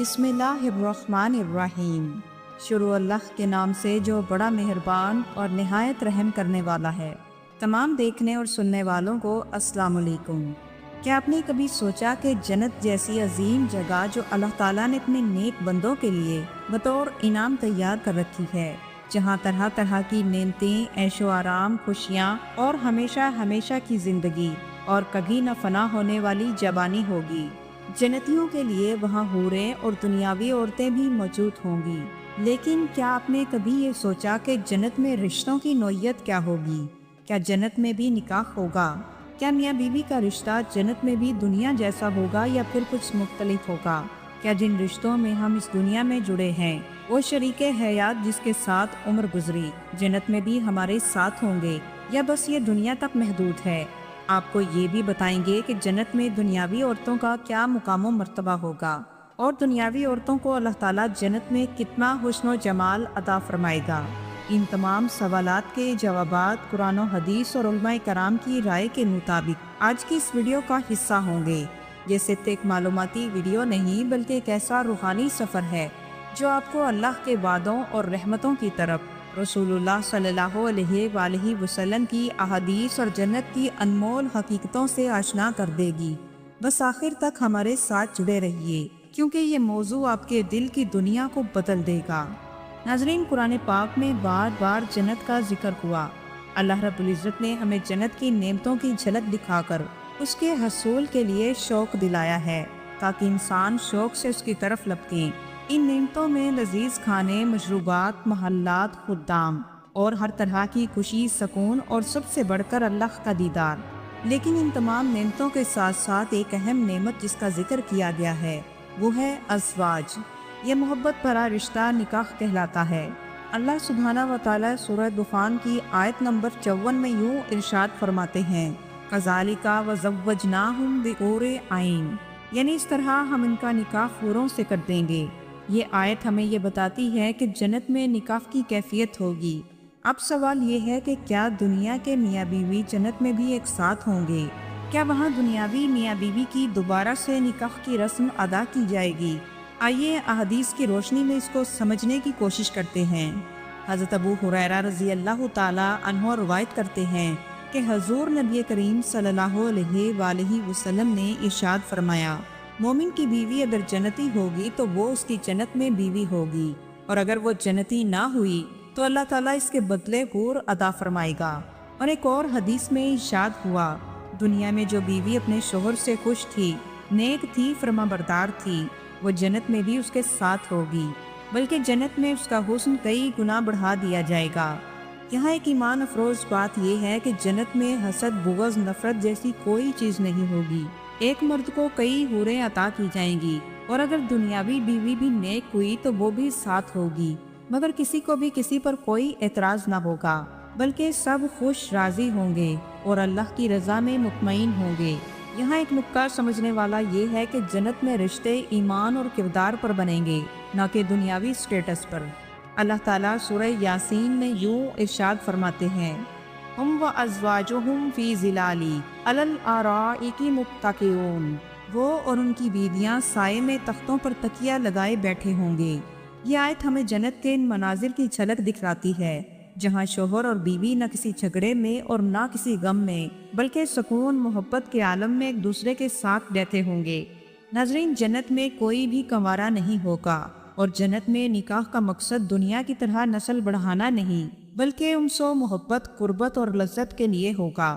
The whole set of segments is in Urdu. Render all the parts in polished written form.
بسم اللہ الرحمن الرحیم۔ شروع اللہ کے نام سے جو بڑا مہربان اور نہایت رحم کرنے والا ہے۔ تمام دیکھنے اور سننے والوں کو السلام علیکم۔ کیا آپ نے کبھی سوچا کہ جنت جیسی عظیم جگہ جو اللہ تعالیٰ نے اپنے نیک بندوں کے لیے بطور انعام تیار کر رکھی ہے، جہاں طرح طرح کی نعمتیں، عیش و آرام، خوشیاں اور ہمیشہ ہمیشہ کی زندگی اور کبھی نہ فنا ہونے والی جوانی ہوگی۔ جنتیوں کے لیے وہاں حوریں اور دنیاوی عورتیں بھی موجود ہوں گی، لیکن کیا آپ نے کبھی یہ سوچا کہ جنت میں رشتوں کی نوعیت کیا ہوگی؟ کیا جنت میں بھی نکاح ہوگا؟ کیا میاں بیوی کا رشتہ جنت میں بھی دنیا جیسا ہوگا یا پھر کچھ مختلف ہوگا؟ کیا جن رشتوں میں ہم اس دنیا میں جڑے ہیں وہ شریک حیات جس کے ساتھ عمر گزری جنت میں بھی ہمارے ساتھ ہوں گے، یا بس یہ دنیا تک محدود ہے؟ آپ کو یہ بھی بتائیں گے کہ جنت میں دنیاوی عورتوں کا کیا مقام و مرتبہ ہوگا، اور دنیاوی عورتوں کو اللہ تعالیٰ جنت میں کتنا حسن و جمال عطا فرمائے گا۔ ان تمام سوالات کے جوابات قرآن و حدیث اور علماء کرام کی رائے کے مطابق آج کی اس ویڈیو کا حصہ ہوں گے۔ یہ صرف ایک معلوماتی ویڈیو نہیں بلکہ ایک ایسا روحانی سفر ہے جو آپ کو اللہ کے وعدوں اور رحمتوں کی طرف، رسول اللہ صلی اللہ علیہ وآلہ وسلم کی احادیث اور جنت کی انمول حقیقتوں سے آشنا کر دے گی۔ بس آخر تک ہمارے ساتھ جڑے رہیے، کیونکہ یہ موضوع آپ کے دل کی دنیا کو بدل دے گا۔ ناظرین، قرآن پاک میں بار بار جنت کا ذکر ہوا۔ اللہ رب العزت نے ہمیں جنت کی نعمتوں کی جھلک دکھا کر اس کے حصول کے لیے شوق دلایا ہے، تاکہ انسان شوق سے اس کی طرف لپکیں۔ ان نعمتوں میں لذیذ کھانے، مشروبات، محلات، خدام اور ہر طرح کی خوشی، سکون اور سب سے بڑھ کر اللہ کا دیدار۔ لیکن ان تمام نعمتوں کے ساتھ ساتھ ایک اہم نعمت جس کا ذکر کیا گیا ہے وہ ہے ازواج۔ یہ محبت بھرا رشتہ نکاح کہلاتا ہے۔ اللہ سبحانہ و تعالیٰ سورہ دخان کی آیت نمبر 54 میں یوں ارشاد فرماتے ہیں، کذالک وزوجناہم بحور عین، یعنی اس طرح ہم ان کا نکاح حوروں سے کر دیں گے۔ یہ آیت ہمیں یہ بتاتی ہے کہ جنت میں نکاح کی کیفیت ہوگی۔ اب سوال یہ ہے کہ کیا دنیا کے میاں بیوی جنت میں بھی ایک ساتھ ہوں گے؟ کیا وہاں دنیاوی میاں بیوی کی دوبارہ سے نکاح کی رسم ادا کی جائے گی؟ آئیے احادیث کی روشنی میں اس کو سمجھنے کی کوشش کرتے ہیں۔ حضرت ابو ہریرہ رضی اللہ تعالی عنہ روایت کرتے ہیں کہ حضور نبی کریم صلی اللہ علیہ وآلہ وسلم نے ارشاد فرمایا، مومن کی بیوی اگر جنتی ہوگی تو وہ اس کی جنت میں بیوی ہوگی، اور اگر وہ جنتی نہ ہوئی تو اللہ تعالیٰ اس کے بدلے حور عطا فرمائے گا۔ اور ایک اور حدیث میں ارشاد ہوا، دنیا میں جو بیوی اپنے شوہر سے خوش تھی، نیک تھی، فرما بردار تھی، وہ جنت میں بھی اس کے ساتھ ہوگی، بلکہ جنت میں اس کا حسن کئی گنا بڑھا دیا جائے گا۔ یہاں ایک ایمان افروز بات یہ ہے کہ جنت میں حسد، بغض، نفرت جیسی کوئی چیز نہیں ہوگی۔ ایک مرد کو کئی حوریں عطا کی جائیں گی، اور اگر دنیاوی بیوی بھی نیک ہوئی تو وہ بھی ساتھ ہوگی، مگر کسی کو بھی کسی پر کوئی اعتراض نہ ہوگا، بلکہ سب خوش راضی ہوں گے اور اللہ کی رضا میں مطمئن ہوں گے۔ یہاں ایک نکتہ سمجھنے والا یہ ہے کہ جنت میں رشتے ایمان اور کردار پر بنیں گے، نہ کہ دنیاوی سٹیٹس پر۔ اللہ تعالیٰ سورہ یاسین میں یوں ارشاد فرماتے ہیں، ہم وازواجہم فی ظلال علی الارائک متکئون، وہ اور ان کی بیویاں سائے میں تختوں پر تکیہ لگائے بیٹھے ہوں گے۔ یہ آیت ہمیں جنت کے ان مناظر کی جھلک دکھلاتی ہے، جہاں شوہر اور بیوی نہ کسی جھگڑے میں اور نہ کسی غم میں، بلکہ سکون، محبت کے عالم میں ایک دوسرے کے ساتھ رہتے ہوں گے۔ ناظرین، جنت میں کوئی بھی کنوارا نہیں ہوگا، اور جنت میں نکاح کا مقصد دنیا کی طرح نسل بڑھانا نہیں، بلکہ انس و محبت، قربت اور لذت کے لیے ہوگا۔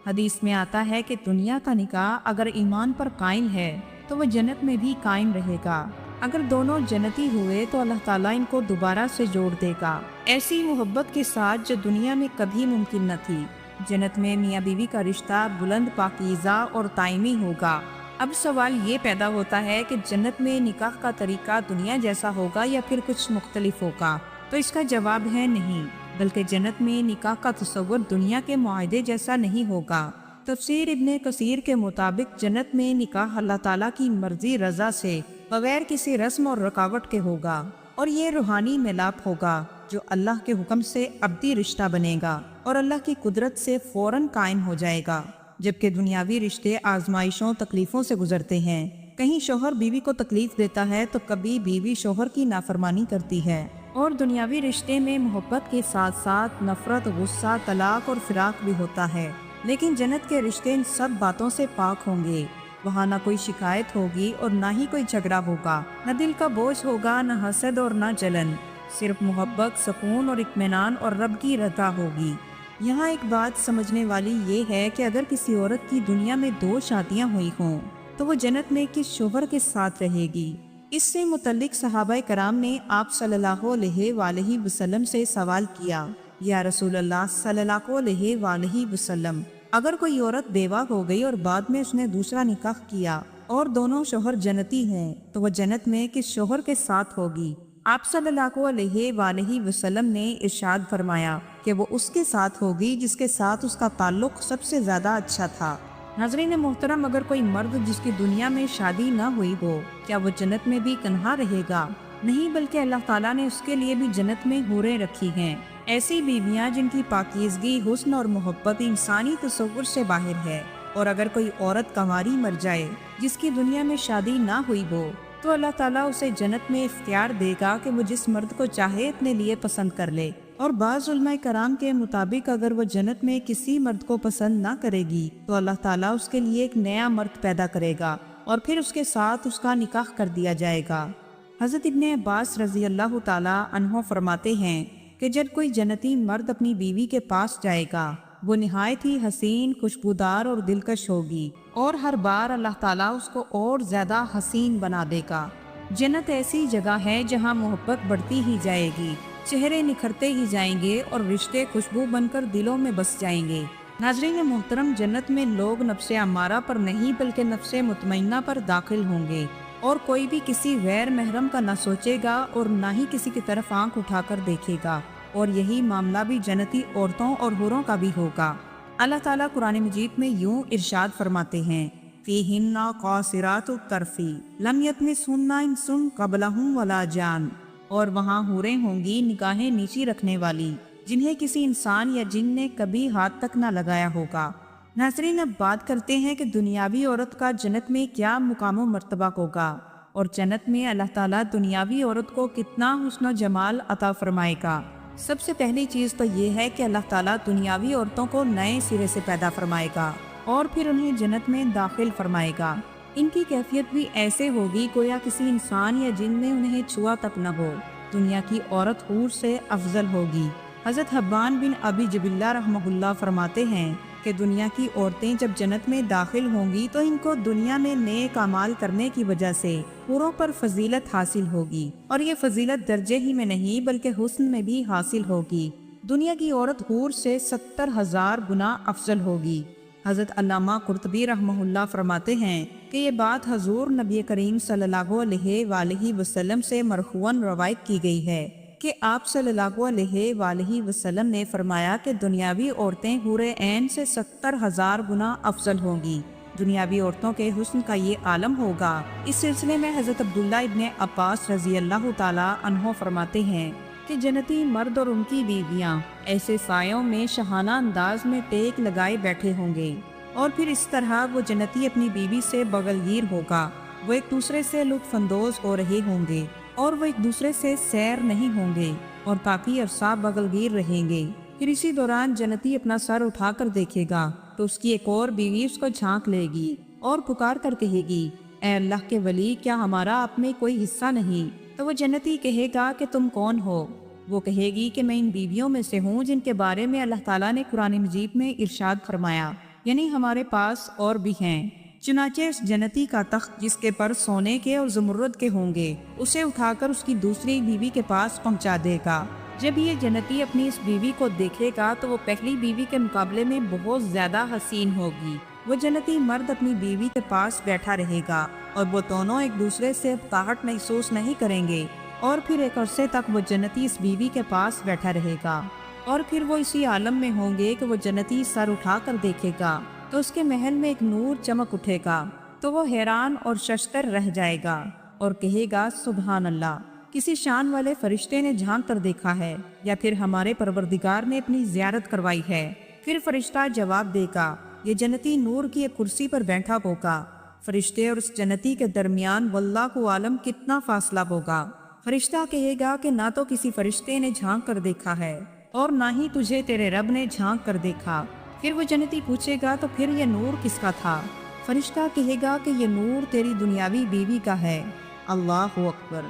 حدیث میں آتا ہے کہ دنیا کا نکاح اگر ایمان پر قائم ہے تو وہ جنت میں بھی قائم رہے گا۔ اگر دونوں جنتی ہوئے تو اللہ تعالیٰ ان کو دوبارہ سے جوڑ دے گا، ایسی محبت کے ساتھ جو دنیا میں کبھی ممکن نہ تھی۔ جنت میں میاں بیوی کا رشتہ بلند، پاکیزہ اور دائمی ہوگا۔ اب سوال یہ پیدا ہوتا ہے کہ جنت میں نکاح کا طریقہ دنیا جیسا ہوگا یا پھر کچھ مختلف ہوگا؟ تو اس کا جواب ہے نہیں، بلکہ جنت میں نکاح کا تصور دنیا کے معاہدے جیسا نہیں ہوگا۔ تفسیر ابن کثیر کے مطابق جنت میں نکاح اللہ تعالیٰ کی مرضی رضا سے، بغیر کسی رسم اور رکاوٹ کے ہوگا، اور یہ روحانی ملاپ ہوگا جو اللہ کے حکم سے ابدی رشتہ بنے گا اور اللہ کی قدرت سے فوراً قائم ہو جائے گا، جبکہ دنیاوی رشتے آزمائشوں، تکلیفوں سے گزرتے ہیں۔ کہیں شوہر بیوی کو تکلیف دیتا ہے تو کبھی بیوی شوہر کی نافرمانی کرتی ہے، اور دنیاوی رشتے میں محبت کے ساتھ ساتھ نفرت، غصہ، طلاق اور فراق بھی ہوتا ہے۔ لیکن جنت کے رشتے ان سب باتوں سے پاک ہوں گے۔ وہاں نہ کوئی شکایت ہوگی اور نہ ہی کوئی جھگڑا ہوگا، نہ دل کا بوجھ ہوگا، نہ حسد اور نہ جلن، صرف محبت، سکون اور اطمینان اور رب کی رضا ہوگی۔ یہاں ایک بات سمجھنے والی یہ ہے کہ اگر کسی عورت کی دنیا میں 2 شادیاں ہوئی ہوں تو وہ جنت میں کس شوہر کے ساتھ رہے گی؟ اس سے متعلق صحابہ کرام نے آپ صلی اللہ علیہ وآلہ وسلم سے سوال کیا، یا رسول اللہ صلی اللہ علیہ وآلہ وسلم، اگر کوئی عورت بیوہ ہو گئی اور بعد میں اس نے دوسرا نکاح کیا اور دونوں شوہر جنتی ہیں تو وہ جنت میں کس شوہر کے ساتھ ہوگی؟ آپ صلی اللہ علیہ وآلہ وسلم نے ارشاد فرمایا کہ وہ اس کے ساتھ ہوگی جس کے ساتھ اس کا تعلق سب سے زیادہ اچھا تھا۔ ناظرین محترم، اگر کوئی مرد جس کی دنیا میں شادی نہ ہوئی ہو، کیا وہ جنت میں بھی تنہا رہے گا؟ نہیں، بلکہ اللہ تعالیٰ نے اس کے لیے بھی جنت میں حوریں رکھی ہیں، ایسی بیویاں جن کی پاکیزگی، حسن اور محبت انسانی تصور سے باہر ہے۔ اور اگر کوئی عورت کنواری مر جائے جس کی دنیا میں شادی نہ ہوئی ہو تو اللہ تعالیٰ اسے جنت میں اختیار دے گا کہ وہ جس مرد کو چاہے اپنے لیے پسند کر لے۔ اور بعض علماء کرام کے مطابق اگر وہ جنت میں کسی مرد کو پسند نہ کرے گی تو اللہ تعالیٰ اس کے لیے ایک نیا مرد پیدا کرے گا اور پھر اس کے ساتھ اس کا نکاح کر دیا جائے گا۔ حضرت ابن عباس رضی اللہ تعالیٰ عنہ فرماتے ہیں کہ جب کوئی جنتی مرد اپنی بیوی کے پاس جائے گا وہ نہایت ہی حسین، خوشبودار اور دلکش ہوگی، اور ہر بار اللہ تعالیٰ اس کو اور زیادہ حسین بنا دے گا۔ جنت ایسی جگہ ہے جہاں محبت بڑھتی ہی جائے گی، چہرے نکھرتے ہی جائیں گے اور رشتے خوشبو بن کر دلوں میں بس جائیں گے۔ ناظرین محترم، جنت میں لوگ نفس امارہ پر نہیں بلکہ نفس مطمئنہ پر داخل ہوں گے، اور کوئی بھی کسی غیر محرم کا نہ سوچے گا اور نہ ہی کسی کی طرف آنکھ اٹھا کر دیکھے گا، اور یہی معاملہ بھی جنتی عورتوں اور حوروں کا بھی ہوگا۔ اللہ تعالیٰ قرآن مجید میں یوں ارشاد فرماتے ہیں، فیہن قاصرات الطرف لم یطمثہن انس قبلہم ولا جان، اور وہاں حوریں ہوں گی نگاہیں نیچی رکھنے والی جنہیں کسی انسان یا جن نے کبھی ہاتھ تک نہ لگایا ہوگا۔ ناظرین، اب بات کرتے ہیں کہ دنیاوی عورت کا جنت میں کیا مقام و مرتبہ ہوگا، اور جنت میں اللہ تعالیٰ دنیاوی عورت کو کتنا حسن و جمال عطا فرمائے گا۔ سب سے پہلی چیز تو یہ ہے کہ اللہ تعالیٰ دنیاوی عورتوں کو نئے سرے سے پیدا فرمائے گا اور پھر انہیں جنت میں داخل فرمائے گا۔ ان کی کیفیت بھی ایسے ہوگی گویا کسی انسان یا جن نے انہیں چھوا تک نہ ہو۔ دنیا کی عورت حور سے افضل ہوگی۔ حضرت حبان بن ابی جبلہ رحمہ اللہ فرماتے ہیں کہ دنیا کی عورتیں جب جنت میں داخل ہوں گی تو ان کو دنیا میں نیک اعمال کرنے کی وجہ سے حوروں پر فضیلت حاصل ہوگی، اور یہ فضیلت درجے ہی میں نہیں بلکہ حسن میں بھی حاصل ہوگی۔ دنیا کی عورت حور سے 70,000 گنا افضل ہوگی۔ حضرت علامہ قرطبی رحمہ اللہ فرماتے ہیں کہ یہ بات حضور نبی کریم صلی اللہ علیہ وآلہ وسلم سے مرفوعاً روایت کی گئی ہے کہ آپ صلی اللہ علیہ وآلہ وسلم نے فرمایا کہ دنیاوی عورتیں حور عین سے 70,000 گنا افضل ہوں گی۔ دنیاوی عورتوں کے حسن کا یہ عالم ہوگا۔ اس سلسلے میں حضرت عبداللہ ابن عباس رضی اللہ تعالیٰ عنہ فرماتے ہیں کہ جنتی مرد اور ان کی بیویاں ایسے سایوں میں شاہانہ انداز میں ٹیک لگائے بیٹھے ہوں گے، اور پھر اس طرح وہ جنتی اپنی بیوی سے بغل گیر ہوگا۔ وہ ایک دوسرے سے لطف اندوز ہو رہے ہوں گے اور وہ ایک دوسرے سے سیر نہیں ہوں گے اور کافی عرصہ بغل گیر رہیں گے۔ پھر اسی دوران جنتی اپنا سر اٹھا کر دیکھے گا تو اس کی ایک اور بیوی اس کو جھانک لے گی اور پکار کر کہے گی، اے اللہ کے ولی، کیا ہمارا آپ میں کوئی حصہ نہیں؟ تو وہ جنتی کہے گا کہ تم کون ہو؟ وہ کہے گی کہ میں ان بیویوں میں سے ہوں جن کے بارے میں اللہ تعالیٰ نے قرآن مجید میں ارشاد فرمایا، یعنی ہمارے پاس اور بھی ہیں۔ چنانچہ اس جنتی کا تخت جس کے پر سونے کے اور زمرد کے ہوں گے اسے اٹھا کر اس کی دوسری بیوی کے پاس پہنچا دے گا۔ جب یہ جنتی اپنی اس بیوی کو دیکھے گا تو وہ پہلی بیوی کے مقابلے میں بہت زیادہ حسین ہوگی۔ وہ جنتی مرد اپنی بیوی کے پاس بیٹھا رہے گا اور وہ دونوں ایک دوسرے سے اطاعت محسوس نہیں کریں گے، اور پھر ایک عرصے تک وہ جنتی اس بیوی کے پاس بیٹھا رہے گا، اور پھر وہ اسی عالم میں ہوں گے کہ وہ جنتی سر اٹھا کر دیکھے گا تو اس کے محل میں ایک نور چمک اٹھے گا، تو وہ حیران اور ششدر رہ جائے گا اور کہے گا، سبحان اللہ، کسی شان والے فرشتے نے جھانک کر دیکھا ہے یا پھر ہمارے پروردگار نے اپنی زیارت کروائی ہے۔ پھر فرشتہ جواب دے گا، یہ جنتی نور کی ایک کرسی پر بیٹھا ہوگا۔ فرشتے اور اس جنتی کے درمیان واللہ عالم کتنا فاصلہ ہوگا۔ فرشتہ کہے گا کہ نہ تو کسی فرشتے نے جھانک کر دیکھا ہے اور نہ ہی تجھے تیرے رب نے جھانک کر دیکھا۔ پھر وہ جنتی پوچھے گا تو پھر یہ نور کس کا تھا؟ فرشتہ کہے گا کہ یہ نور تیری دنیاوی بیوی کا ہے۔ اللہ اکبر!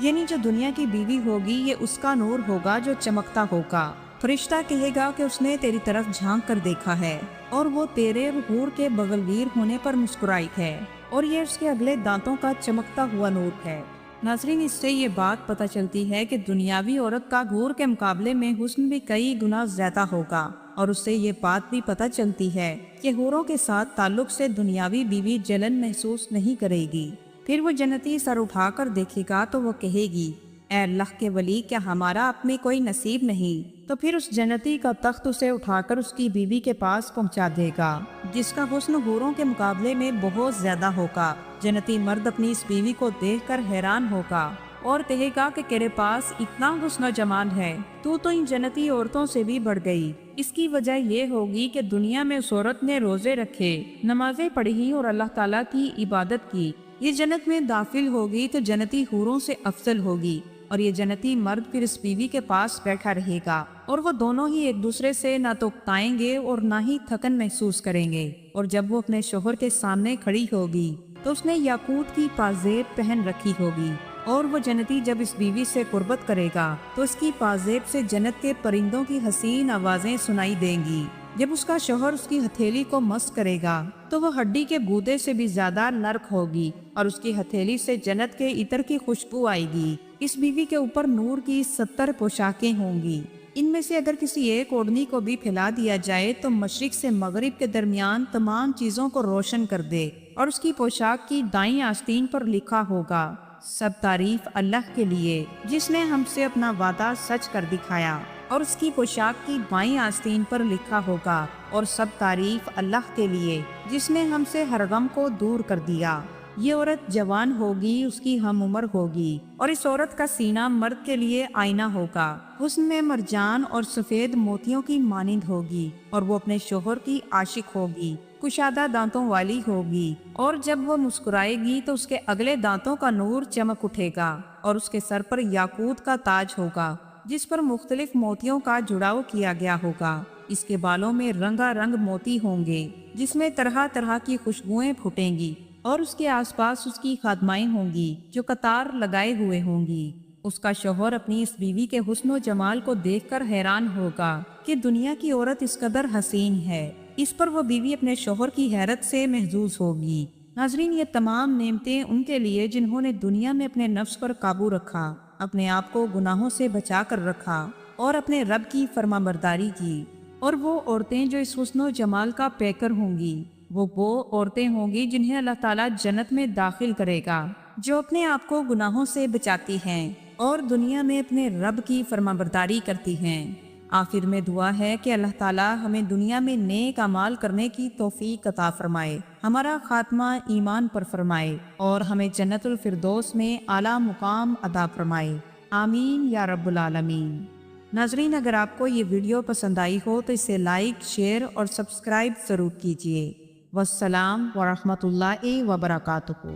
یعنی جو دنیا کی بیوی ہوگی یہ اس کا نور ہوگا جو چمکتا ہوگا۔ فرشتہ کہے گا کہ اس نے تیری طرف جھانک کر دیکھا ہے اور وہ تیرے حور کے بغلویر ہونے پر مسکرائی ہے اور یہ اس کے اگلے دانتوں کا چمکتا ہوا نور ہے۔ ناظرین، اس سے یہ بات پتہ چلتی ہے کہ دنیاوی عورت کا حور کے مقابلے میں حسن بھی کئی گنا زیادہ ہوگا، اور اس سے یہ بات بھی پتہ چلتی ہے کہ حوروں کے ساتھ تعلق سے دنیاوی بیوی جلن محسوس نہیں کرے گی۔ پھر وہ جنتی سر اٹھا کر دیکھے گا تو وہ کہے گی، اے اللہ کے ولی، کیا ہمارا اب میں کوئی نصیب نہیں؟ تو پھر اس جنتی کا تخت اسے اٹھا کر اس کی بیوی کے پاس پہنچا دے گا جس کا حسن حوروں کے مقابلے میں بہت زیادہ ہوگا۔ جنتی مرد اپنی اس بیوی کو دیکھ کر حیران ہوگا اور کہے گا کہ تیرے پاس اتنا حسن و جمال ہے، تو ان جنتی عورتوں سے بھی بڑھ گئی۔ اس کی وجہ یہ ہوگی کہ دنیا میں اس عورت نے روزے رکھے، نمازیں پڑھی اور اللہ تعالیٰ کی عبادت کی۔ یہ جنت میں داخل ہوگی تو جنتی حوروں سے افضل ہوگی، اور یہ جنتی مرد پھر اس بیوی کے پاس بیٹھا رہے گا اور وہ دونوں ہی ایک دوسرے سے نہ تو اکتائیں گے اور نہ ہی تھکن محسوس کریں گے۔ اور جب وہ اپنے شوہر کے سامنے کھڑی ہوگی تو اس نے یاقوت کی پازیب پہن رکھی ہوگی، اور وہ جنتی جب اس بیوی سے قربت کرے گا تو اس کی پازیب سے جنت کے پرندوں کی حسین آوازیں سنائی دیں گی۔ جب اس کا شوہر اس کی ہتھیلی کو مس کرے گا تو وہ ہڈی کے گودے سے بھی زیادہ نرم ہوگی اور اس کی ہتھیلی سے جنت کے عطر کی خوشبو آئے گی۔ اس بیوی کے اوپر نور کی 70 پوشاکیں ہوں گی۔ ان میں سے اگر کسی ایک اوڑھنی کو بھی پھیلا دیا جائے تو مشرق سے مغرب کے درمیان تمام چیزوں کو روشن کر دے، اور اس کی پوشاک کی دائیں آستین پر لکھا ہوگا، سب تعریف اللہ کے لیے جس نے ہم سے اپنا وعدہ سچ کر دکھایا، اور اس کی پوشاک کی بائیں آستین پر لکھا ہوگا، اور سب تعریف اللہ کے لیے جس نے ہم سے ہر غم کو دور کر دیا۔ یہ عورت جوان ہوگی، اس کی ہم عمر ہوگی، اور اس عورت کا سینہ مرد کے لیے آئینہ ہوگا، حسن میں مرجان اور سفید موتیوں کی مانند ہوگی، اور وہ اپنے شوہر کی عاشق ہوگی، کشادہ دانتوں والی ہوگی، اور جب وہ مسکرائے گی تو اس کے اگلے دانتوں کا نور چمک اٹھے گا، اور اس کے سر پر یاقوت کا تاج ہوگا جس پر مختلف موتیوں کا جڑاؤ کیا گیا ہوگا۔ اس کے بالوں میں رنگا رنگ موتی ہوں گے جس میں طرح طرح کی خوشبوئیں پھوٹیں گی، اور اس کے آس پاس اس کی خادمائیں ہوں گی جو قطار لگائے ہوئے ہوں گی۔ اس کا شوہر اپنی اس بیوی کے حسن و جمال کو دیکھ کر حیران ہوگا کہ دنیا کی عورت اس قدر حسین ہے۔ اس پر وہ بیوی اپنے شوہر کی حیرت سے محظوظ ہوگی۔ ناظرین، یہ تمام نعمتیں ان کے لیے جنہوں نے دنیا میں اپنے نفس پر قابو رکھا، اپنے آپ کو گناہوں سے بچا کر رکھا اور اپنے رب کی فرما برداری کی۔ اور وہ عورتیں جو اس حسن و جمال کا پیکر ہوں گی، وہ عورتیں ہوں گی جنہیں اللہ تعالیٰ جنت میں داخل کرے گا، جو اپنے آپ کو گناہوں سے بچاتی ہیں اور دنیا میں اپنے رب کی فرما برداری کرتی ہیں۔ آخر میں دعا ہے کہ اللہ تعالیٰ ہمیں دنیا میں نیک اعمال کرنے کی توفیق عطا فرمائے، ہمارا خاتمہ ایمان پر فرمائے، اور ہمیں جنت الفردوس میں اعلیٰ مقام عطا فرمائے۔ آمین یا رب العالمین۔ ناظرین، اگر آپ کو یہ ویڈیو پسند آئی ہو تو اسے لائک، شیئر اور سبسکرائب ضرور کیجیے۔ والسلام ورحمۃ اللہ وبرکاتہ۔